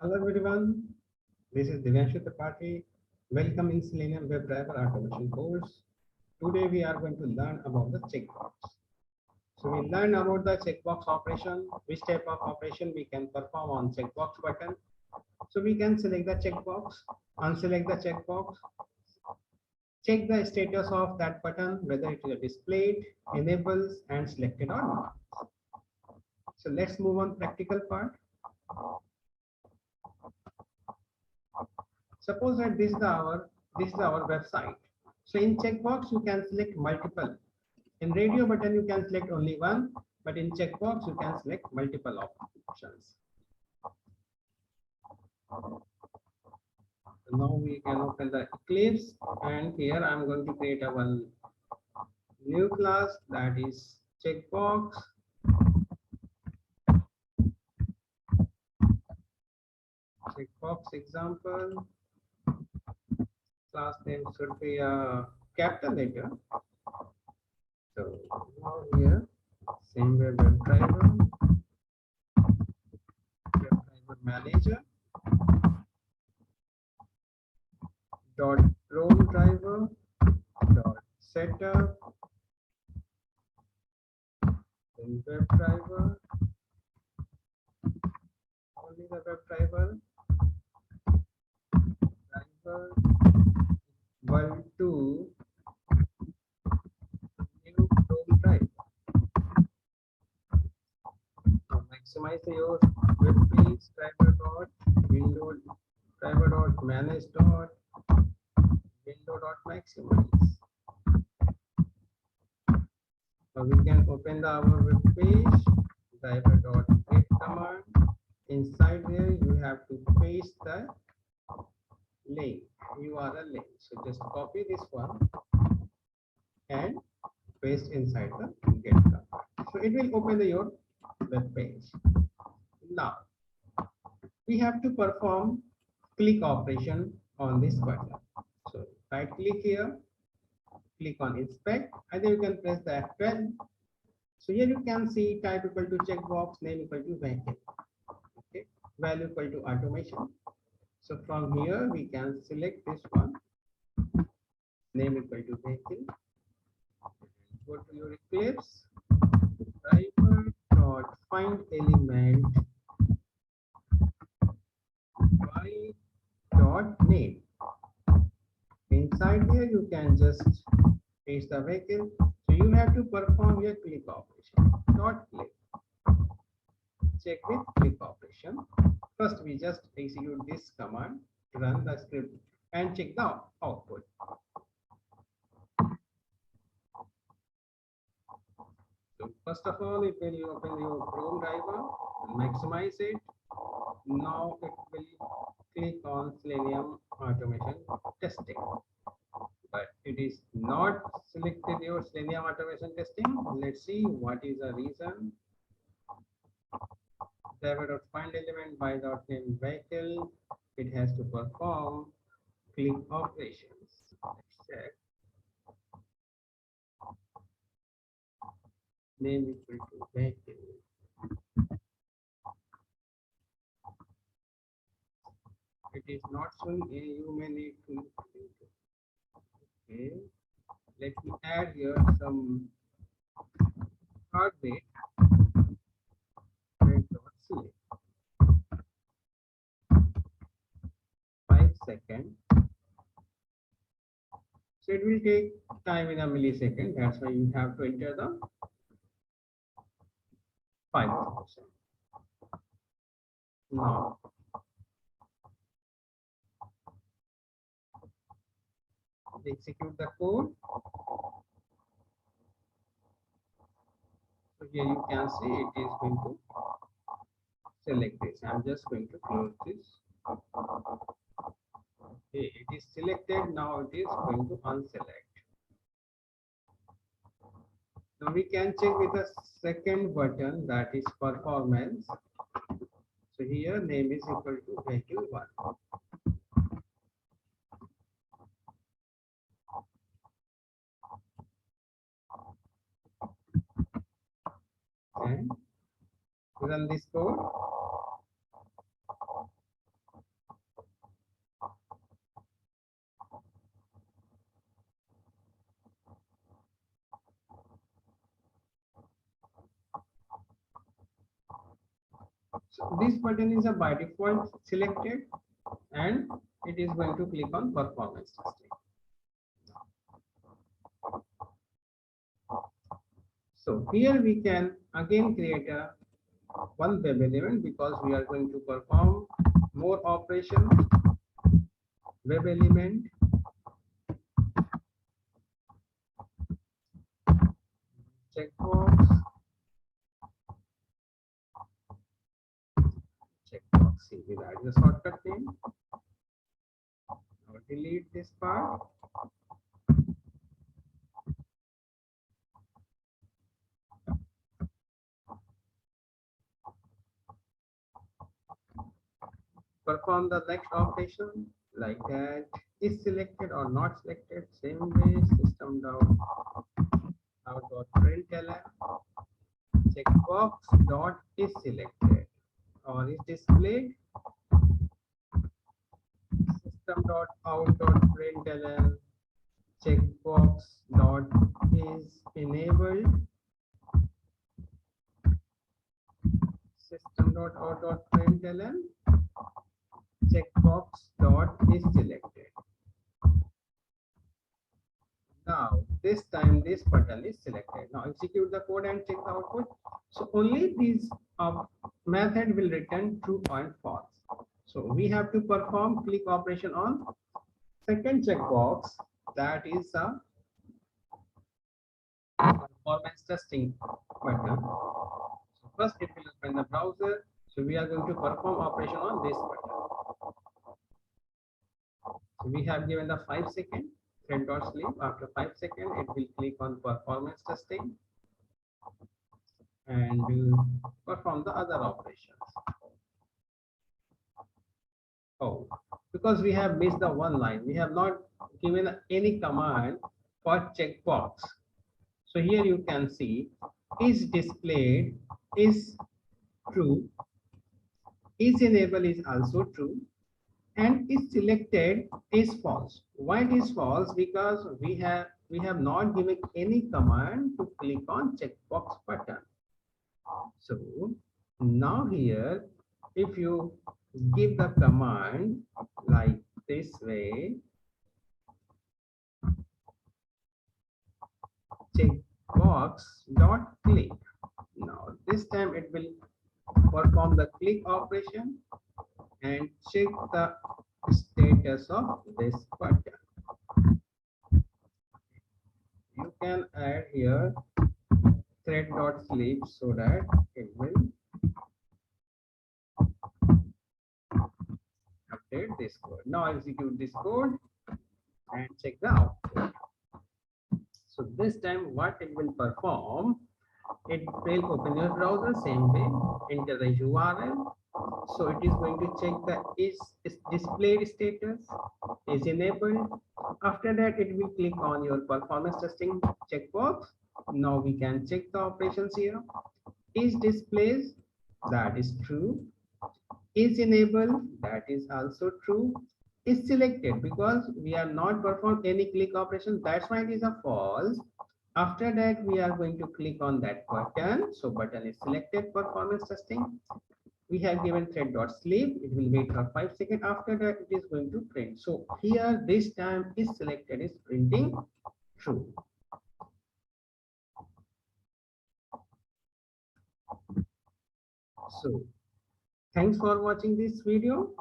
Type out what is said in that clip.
Hello everyone, this is Divyanshu Tripathi. Welcome in Selenium Web Driver Automation course. Today we are going to learn about the checkbox. So we learn about the checkbox operation, which type of operation we can perform on checkbox button. So we can select the checkbox, unselect the checkbox, check the status of that button, whether it is displayed, enables and selected or not. So let's move on practical part. Suppose that this is our website. So in checkbox you can select multiple. In radio button you can select only one, but in checkbox you can select multiple options. So now we can open the Eclipse, and here I'm going to create a one new class, that is checkbox. Checkbox example. Class name should be a capital letter. So now here, same way web driver manager dot role driver dot setup, then web driver, only the web driver equal to new role driver. Now maximize your web page driver dot window driver dot manage dot window dot maximize. Now we can open the our web page driver dot get command. Inside there you have to paste the link, URL link. So just copy this one and paste inside the get command. So it will open your web page. Now we have to perform click operation on this button. So right click here, click on inspect, and then you can press the F12. So here you can see type equal to checkbox, name equal to vehicle, okay, value equal to automation. So from here we can select this one, name equal to vehicle. Go to your Eclipse, driver dot find element by dot name. Inside here you can just paste the vehicle. So you have to perform your click operation. Dot click. Check with click operation. First we just execute this command, run the script and check the output. So first of all, it will open your Chrome driver, maximize it. Now it will click on Selenium automation testing, but it is not selected your Selenium automation testing. Let's see what is the reason. Driver.find element by name vehicle. It has to perform click operations. Let's check. Name equal to vehicle. It is not showing a, you may need to. Okay, let me add here some heartbeat. Select 5 seconds. So it will take time in a millisecond. That's why you have to enter the 5%. Now execute the code. So here you can see it is going to select this. I'm just going to close this. Okay, it is selected. Now it is going to unselect. Now we can check with the second button, that is performance. So here name is equal to vehicle 1. And run this code. So this button is a by default selected, and it is going to click on performance testing. So here we can again create a one web element because we are going to perform more operations. Web element, checkbox, checkbox. See, that is a shortcut name. Now delete this part. Perform the next operation like that. Is selected or not selected? Same way. System out dot println checkbox dot is selected or is displayed. System dot out dot println checkbox dot is enabled. System dot out dot println checkbox dot is selected. Now this time this button is selected. Now execute the code and check the output. So only this method will return true and false. So we have to perform click operation on second checkbox, that is a performance testing button. So first it will open the browser. So we are going to perform operation on this button. So we have given the 5 second thread dot sleep. After 5 seconds, it will click on performance testing and perform the other operations. Oh, because we have missed the one line, we have not given any command for checkbox. So here you can see is displayed is true, is enabled is also true, and is selected is false. Why it is false? Because we have not given any command to click on checkbox button. So now here, if you give the command like this way, checkbox dot click. Now this time it will perform the click operation and check the status of this button. You can add here thread dot sleep so that it will update this code. Now execute this code and check the output. So this time what it will perform, it will open your browser same way, enter the URL. So it is going to check the is displayed status, is enabled. After that it will click on your performance testing checkbox. Now we can check the operations here. Is displays, that is true. Is enabled, that is also true. Is selected, because we have not performed any click operation, that's why it is a false. After that we are going to click on that button. So button is selected, performance testing. We have given thread dot sleep, it will wait for 5 seconds. After that it is going to print. So here this time is selected is printing true. So thanks for watching this video.